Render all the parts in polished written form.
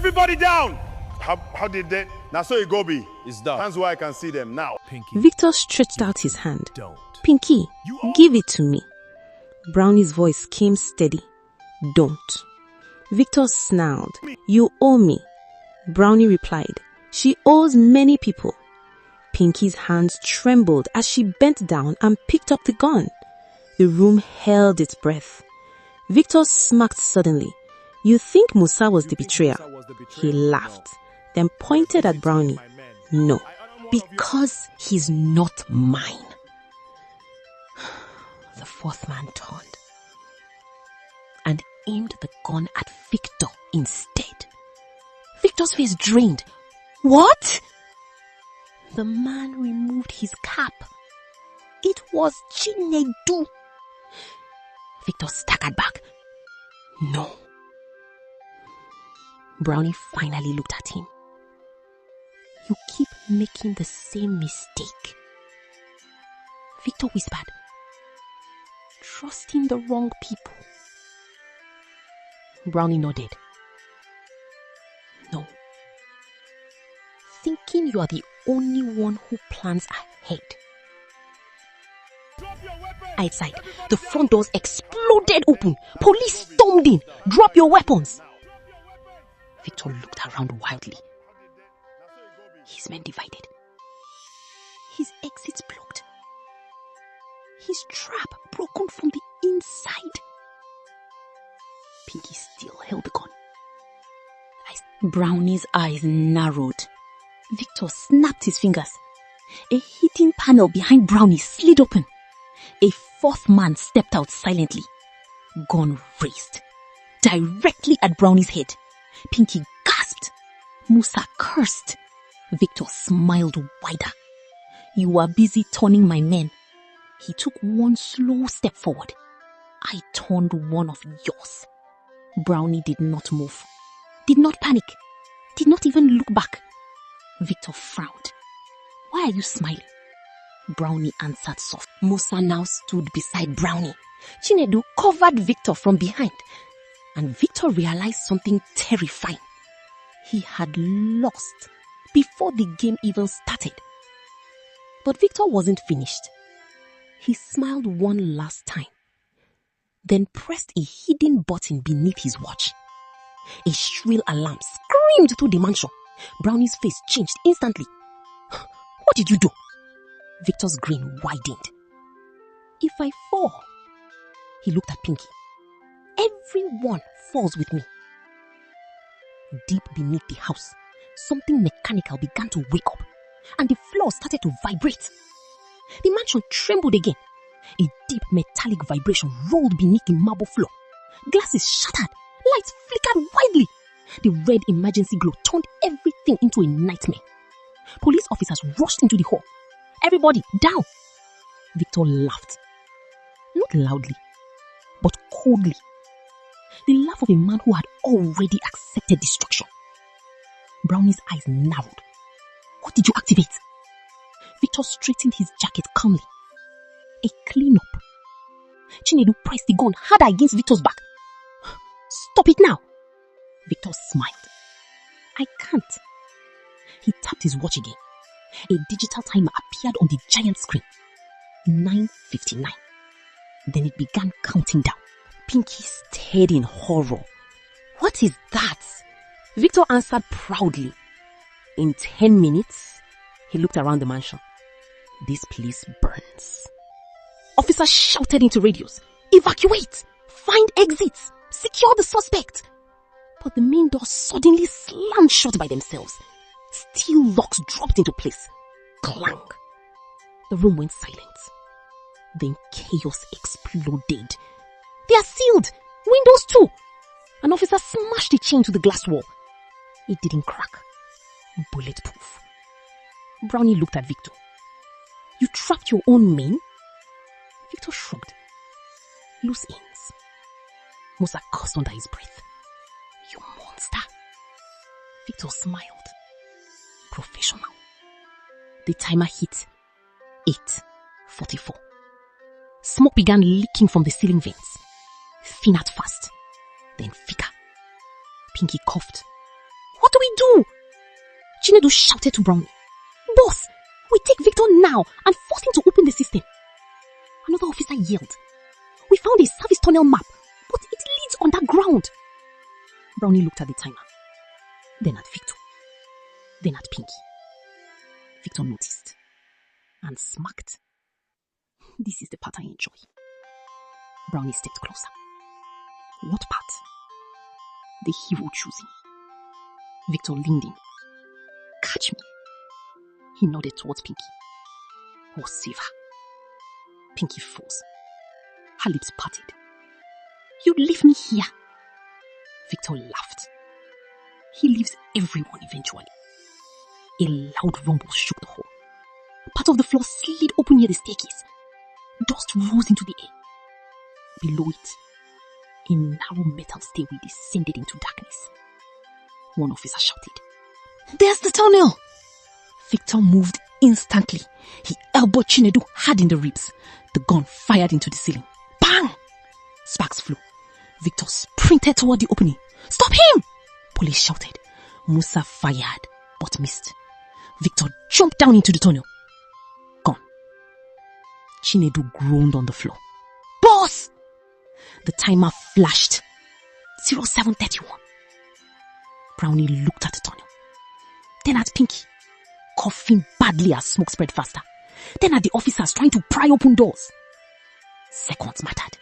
Everybody down! How did they? Now so it go be. It's done. Hands where I can see them now. Pinky. Victor stretched out his hand. Don't. Pinky, give it to me. Brownie's voice came steady. Don't. Victor snarled. You owe me. Brownie replied. She owes many people. Pinky's hands trembled as she bent down and picked up the gun. The room held its breath. Victor smirked suddenly. You think Musa was the betrayer? He laughed, then pointed at Brownie. No, because he's not mine. The fourth man turned and aimed the gun at Victor instead. Victor's face drained. What? The man removed his cap. It was Chinedu. Victor staggered back. No. Brownie finally looked at him. You keep making the same mistake. Victor whispered. Trusting the wrong people. Brownie nodded. No. Thinking you are the only one who plans ahead. Outside, the front doors exploded open. Police stormed in. Drop your weapons. Victor looked around wildly. His men divided. His exits blocked. His trap broken from the inside. Pinky still held the gun. Brownie's eyes narrowed. Victor snapped his fingers. A hidden panel behind Brownie slid open. A fourth man stepped out silently. Gun raised. Directly at Brownie's head. Pinky gasped. Musa cursed. Victor smiled wider. You are busy turning my men. He took one slow step forward. I turned one of yours. Brownie did not move. Did not panic. Did not even look back. Victor frowned. Why are you smiling? Brownie answered soft. Musa now stood beside Brownie. Chinedu covered Victor from behind. And Victor realized something terrifying. He had lost before the game even started. But Victor wasn't finished. He smiled one last time, then pressed a hidden button beneath his watch. A shrill alarm screamed through the mansion. Brownie's face changed instantly. What did you do? Victor's grin widened. If I fall, he looked at Pinky. Everyone falls with me. Deep beneath the house, something mechanical began to wake up, and the floor started to vibrate. The mansion trembled again. A deep metallic vibration rolled beneath the marble floor. Glasses shattered. Lights flickered wildly. The red emergency glow turned everything into a nightmare. Police officers rushed into the hall. Everybody, down! Victor laughed. Not loudly, but coldly. The laugh of a man who had already accepted destruction. Brownie's eyes narrowed. What did you activate? Victor straightened his jacket calmly. A cleanup. Chinedu pressed the gun harder against Victor's back. Stop it now! Victor smiled. I can't. He tapped his watch again. A digital timer appeared on the giant screen. 9:59. Then it began counting down. Pinky stared in horror. What is that? Victor answered proudly. In 10 minutes, he looked around the mansion. This place burns. Officers shouted into radios. Evacuate! Find exits! Secure the suspect! But the main doors suddenly slammed shut by themselves. Steel locks dropped into place. Clang! The room went silent. Then chaos exploded. They are sealed! Windows too! An officer smashed a chain to the glass wall. It didn't crack. Bulletproof. Brownie looked at Victor. You trapped your own men? Victor shrugged. Loose ends. Musa cursed under his breath. You monster. Victor smiled. Professional. The timer hit 8:44. Smoke began leaking from the ceiling vents. Thin at first, then thicker. Pinky coughed. What do we do? Chinedu shouted to Browny. Boss, we take Victor now and force him to open the system. Another officer yelled. We found a service tunnel map, but it leads underground. Browny looked at the timer, then at Victor, then at Pinky. Victor noticed and smirked. This is the part I enjoy. Browny stepped closer. What part? The hero choosing. Victor leaned in. Catch me. He nodded towards Pinky. Or save her. Pinky froze. Her lips parted. You'd leave me here. Victor laughed. He leaves everyone eventually. A loud rumble shook the hall. Part of the floor slid open near the staircase. Dust rose into the air. Below it, a narrow metal stairway descended into darkness. One officer shouted, There's the tunnel! Victor moved instantly. He elbowed Chinedu hard in the ribs. The gun fired into the ceiling. Bang! Sparks flew. Victor sprinted toward the opening. Stop him! Police shouted. Musa fired, but missed. Victor jumped down into the tunnel. Gone. Chinedu groaned on the floor. Boss! The timer flashed. 07:31. Browny looked at the tunnel. Then at Pinky, coughing badly as smoke spread faster. Then at the officers trying to pry open doors. Seconds mattered.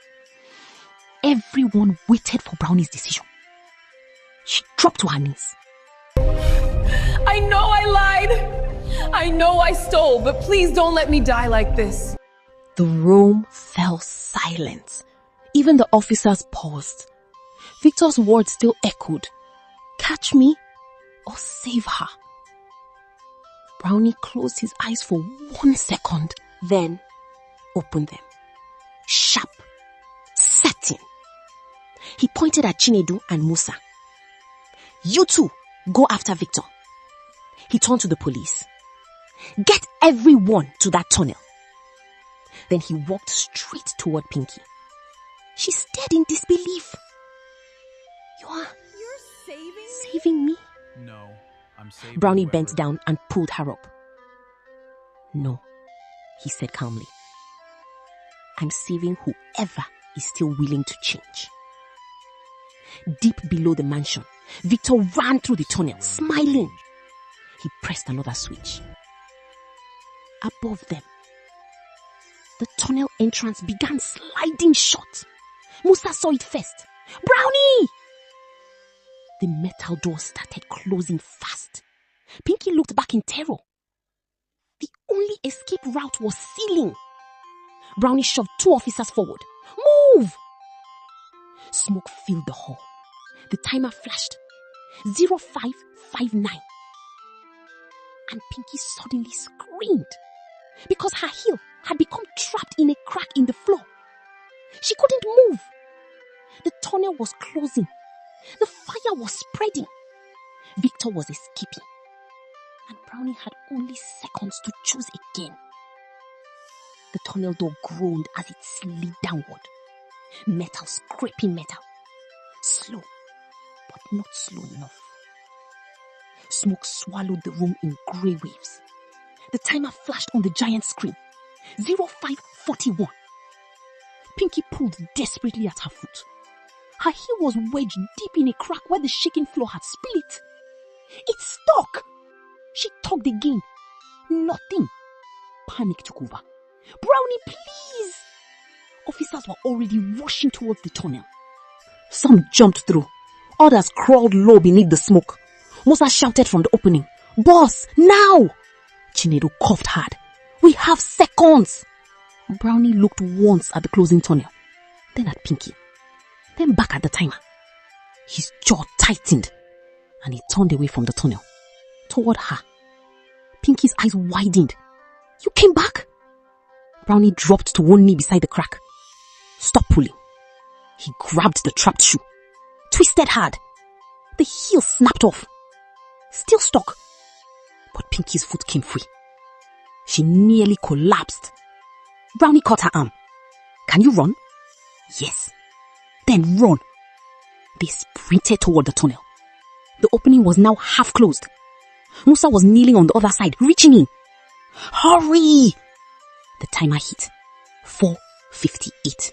Everyone waited for Browny's decision. She dropped to her knees. I know I lied. I know I stole, but please don't let me die like this. The room fell silent. Even the officers paused. Victor's words still echoed. Catch me or save her. Browny closed his eyes for 1 second, then opened them. Sharp, certain. He pointed at Chinedu and Musa. You two, go after Victor. He turned to the police. Get everyone to that tunnel. Then he walked straight toward Pinky. She stared in disbelief. You're saving me? No, I'm saving Browny whoever. bent down and pulled her up. No, he said calmly. I'm saving whoever is still willing to change. Deep below the mansion, Victor ran through the tunnel, smiling. He pressed another switch. Above them, the tunnel entrance began sliding shut. Musa saw it first. Browny! The metal door started closing fast. Pinky looked back in terror. The only escape route was ceiling. Browny shoved 2 officers forward. Move! Smoke filled the hall. The timer flashed. 0559. And Pinky suddenly screamed because her heel had become trapped in a crack in the floor. She couldn't move. The tunnel was closing. The fire was spreading. Victor was escaping. And Browny had only seconds to choose again. The tunnel door groaned as it slid downward. Metal scraping metal. Slow, but not slow enough. Smoke swallowed the room in grey waves. The timer flashed on the giant screen. 0541. Pinky pulled desperately at her foot. Her heel was wedged deep in a crack where the shaking floor had split. It stuck! She tugged again. Nothing. Panic took over. Browny, please! Officers were already rushing towards the tunnel. Some jumped through. Others crawled low beneath the smoke. Musa shouted from the opening, Boss, now! Chinedu coughed hard. We have seconds! Browny looked once at the closing tunnel, then at Pinky, then back at the timer. His jaw tightened and he turned away from the tunnel, toward her. Pinky's eyes widened. You came back? Browny dropped to one knee beside the crack. Stop pulling. He grabbed the trapped shoe, twisted hard. The heel snapped off. Still stuck. But Pinky's foot came free. She nearly collapsed. Browny caught her arm. Can you run? Yes. Then run. They sprinted toward the tunnel. The opening was now half closed. Musa was kneeling on the other side, reaching in. Hurry! The timer hit. 4:58.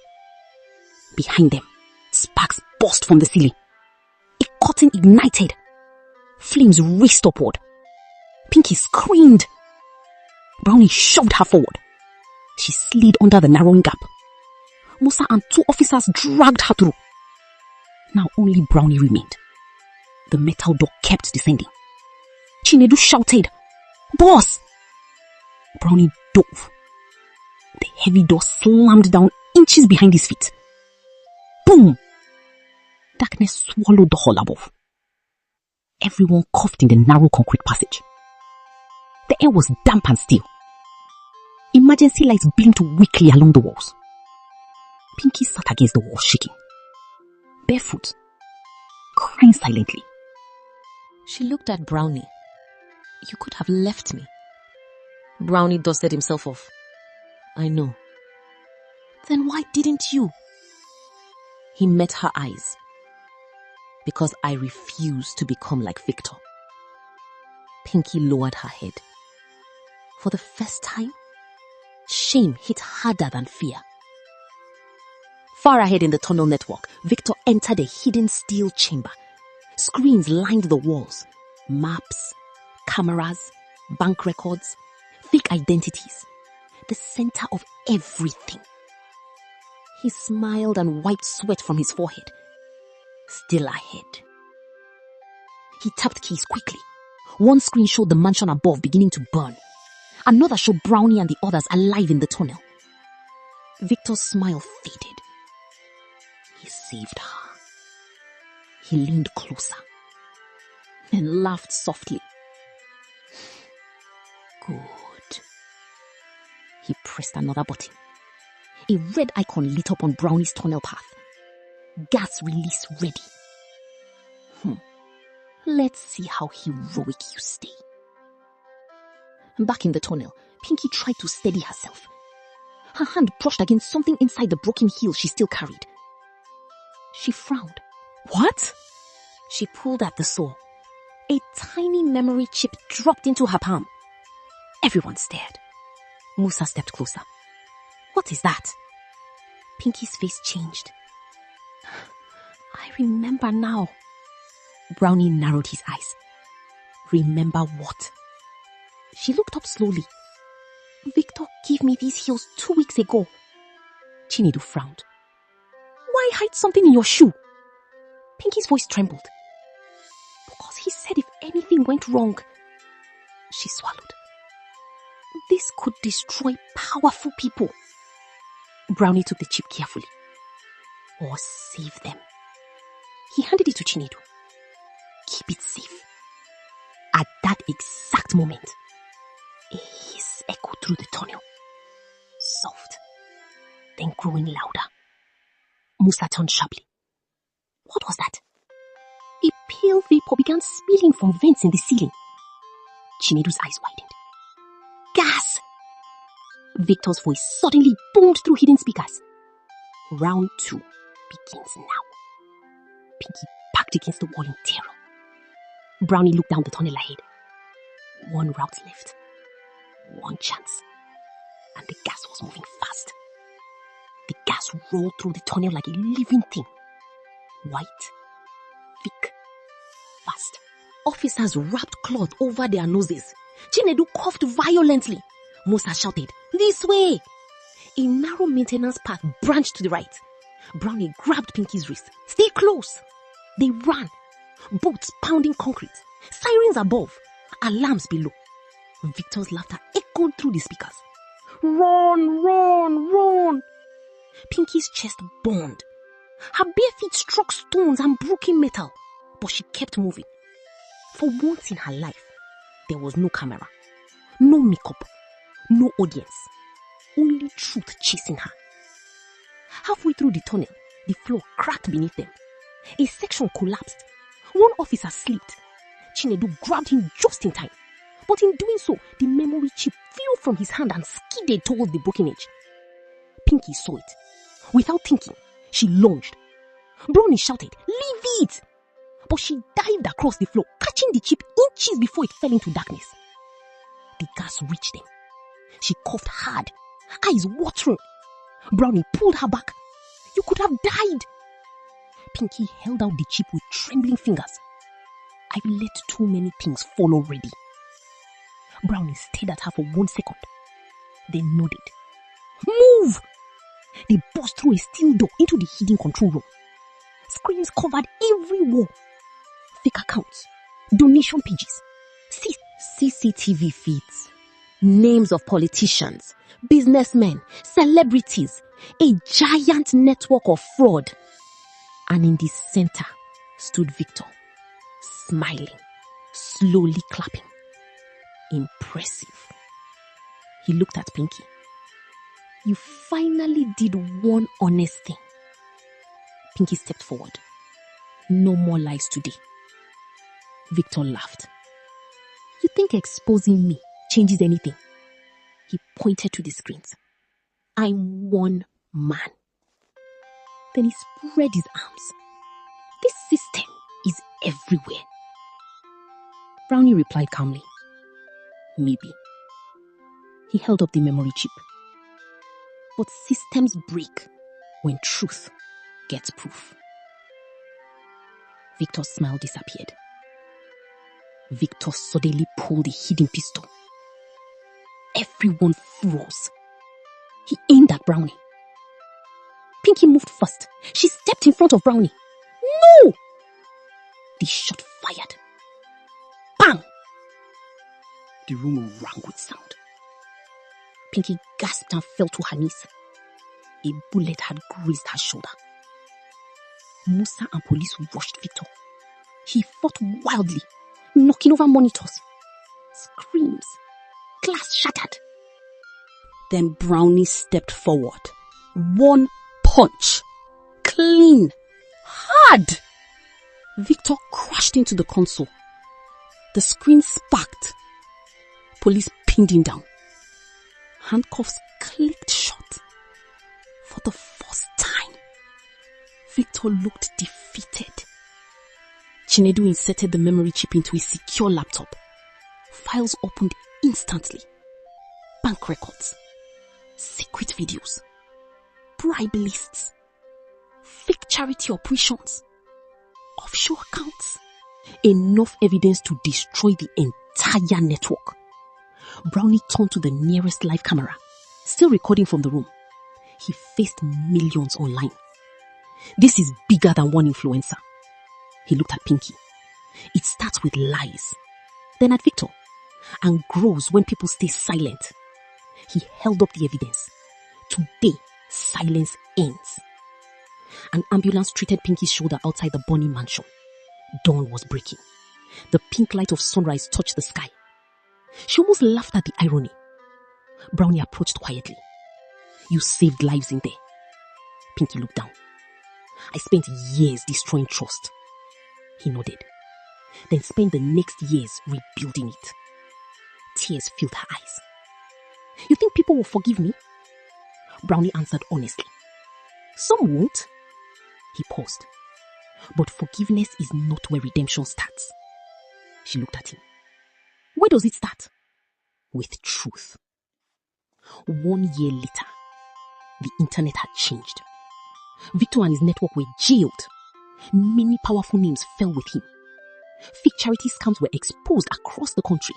Behind them, sparks burst from the ceiling. A curtain ignited. Flames raced upward. Pinky screamed. Browny shoved her forward. She slid under the narrowing gap. Musa and 2 officers dragged her through. Now only Browny remained. The metal door kept descending. Chinedu shouted, "Boss!" Browny dove. The heavy door slammed down inches behind his feet. Boom! Darkness swallowed the hall above. Everyone coughed in the narrow concrete passage. The air was damp and still. Emergency lights blinked weakly along the walls. Pinky sat against the wall, shaking, barefoot, crying silently. She looked at Browny. "You could have left me." Browny dusted himself off. "I know." "Then why didn't you?" He met her eyes. "Because I refuse to become like Victor." Pinky lowered her head. For the first time, shame hit harder than fear. Far ahead in the tunnel network, Victor entered a hidden steel chamber. Screens lined the walls. Maps, cameras, bank records, fake identities. The center of everything. He smiled and wiped sweat from his forehead. Still ahead. He tapped keys quickly. One screen showed the mansion above beginning to burn. Another showed Browny and the others alive in the tunnel. Victor's smile faded. He saved her. He leaned closer and laughed softly. Good. He pressed another button. A red icon lit up on Browny's tunnel path. Gas release ready. Let's see how heroic you stay. Back in the tunnel, Pinky tried to steady herself. Her hand brushed against something inside the broken heel she still carried. She frowned. What? She pulled at the saw. A tiny memory chip dropped into her palm. Everyone stared. Musa stepped closer. "What is that?" Pinky's face changed. "I remember now." Browny narrowed his eyes. "Remember what?" She looked up slowly. "Victor gave me these heels 2 weeks ago." Chinedu frowned. "Why hide something in your shoe?" Pinky's voice trembled. "Because he said if anything went wrong." She swallowed. "This could destroy powerful people." Browny took the chip carefully. "Or save them." He handed it to Chinedu. "Keep it safe." At that exact moment, a hiss echoed through the tunnel. Soft, then growing louder. Musa turned sharply. What was that? A pale vapor began spilling from vents in the ceiling. Chinedu's eyes widened. Gas! Victor's voice suddenly boomed through hidden speakers. Round 2 begins now. Pinky packed against the wall in terror. Browny looked down the tunnel ahead. 1 route left. 1 chance. And the gas was moving fast. The gas rolled through the tunnel like a living thing. White, thick, fast. Officers wrapped cloth over their noses. Chinedu coughed violently. Musa shouted, "This way!" A narrow maintenance path branched to the right. Browny grabbed Pinky's wrist. "Stay close!" They ran. Boats pounding concrete. Sirens above. Alarms below. Victor's laughter echoed through the speakers. "Run, run, run!" Pinky's chest burned. Her bare feet struck stones and broken metal, but she kept moving. For once in her life, there was no camera, no makeup, no audience, only truth chasing her. Halfway through the tunnel, the floor cracked beneath them. A section collapsed. 1 officer slipped. Chinedu grabbed him just in time, but in doing so, the memory chip flew from his hand and skidded towards the broken edge. Pinky saw it. Without thinking, she lunged. Browny shouted, "Leave it!" but she dived across the floor, catching the chip inches before it fell into darkness. The gas reached them. She coughed hard, eyes watering. Brownie pulled her back. You could have died. Pinky held out the chip with trembling fingers. I've let too many things fall already. Brownie stared at her for 1 second, then nodded. Move! They burst through a steel door into the hidden control room. Screens covered every wall. Fake accounts, donation pages, CCTV feeds, names of politicians, businessmen, celebrities, a giant network of fraud. And in the center stood Victor, smiling, slowly clapping. Impressive. He looked at Pinky. You finally did one honest thing. Pinky stepped forward. No more lies today. Victor laughed. You think exposing me changes anything? He pointed to the screens. I'm one man. Then he spread his arms. This system is everywhere. Brownie replied calmly. Maybe. He held up the memory chip. But systems break when truth gets proof. Victor's smile disappeared. Victor suddenly pulled the hidden pistol. Everyone froze. He aimed at Brownie. Pinky moved first. She stepped in front of Brownie. No! The shot fired. Bang! The room rang with sound. Pinky gasped and fell to her knees. A bullet had grazed her shoulder. Musa and police rushed Victor. He fought wildly, knocking over monitors. Screams. Glass shattered. Then Brownie stepped forward. One punch. Clean. Hard. Victor crashed into the console. The screen sparked. Police pinned him down. Handcuffs clicked shut. For the first time, Victor looked defeated. Chinedu inserted the memory chip into a secure laptop. Files opened instantly. Bank records, secret videos, bribe lists, fake charity operations, offshore accounts. Enough evidence to destroy the entire network. Brownie turned to the nearest live camera, still recording from the room. He faced millions online. This is bigger than one influencer. He looked at Pinky. It starts with lies, then at Victor, and grows when people stay silent. He held up the evidence. Today, silence ends. An ambulance treated Pinky's shoulder outside the burning mansion. Dawn was breaking. The pink light of sunrise touched the sky. She almost laughed at the irony. Brownie approached quietly. You saved lives in there. Pinky looked down. I spent years destroying trust. He nodded. Then spent the next years rebuilding it. Tears filled her eyes. You think people will forgive me? Brownie answered honestly. Some won't. He paused. But forgiveness is not where redemption starts. She looked at him. Where does it start? With truth. 1 year later, the internet had changed. Victor and his network were jailed. Many powerful names fell with him. Fake charity scams were exposed across the country.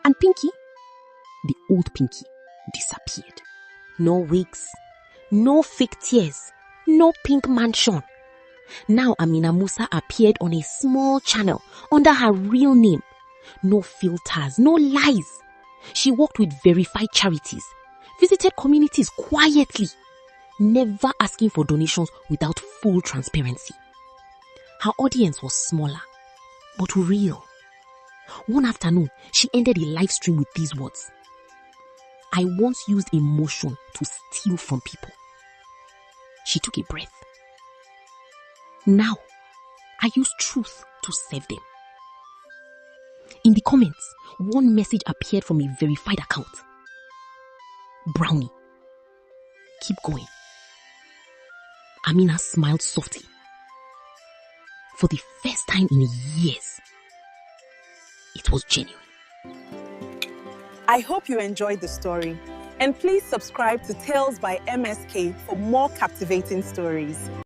And Pinky, the old Pinky, disappeared. No wigs, no fake tears, no pink mansion. Now Amina Musa appeared on a small channel under her real name. No filters, no lies. She worked with verified charities, visited communities quietly, never asking for donations without full transparency. Her audience was smaller, but real. One afternoon, she ended a live stream with these words. I once used emotion to steal from people. She took a breath. Now, I use truth to save them. In the comments, one message appeared from a verified account. Brownie, keep going. Amina smiled softly. for the first time in years. It was genuine. I hope you enjoyed the story. And please subscribe to Tales by MSK for more captivating stories.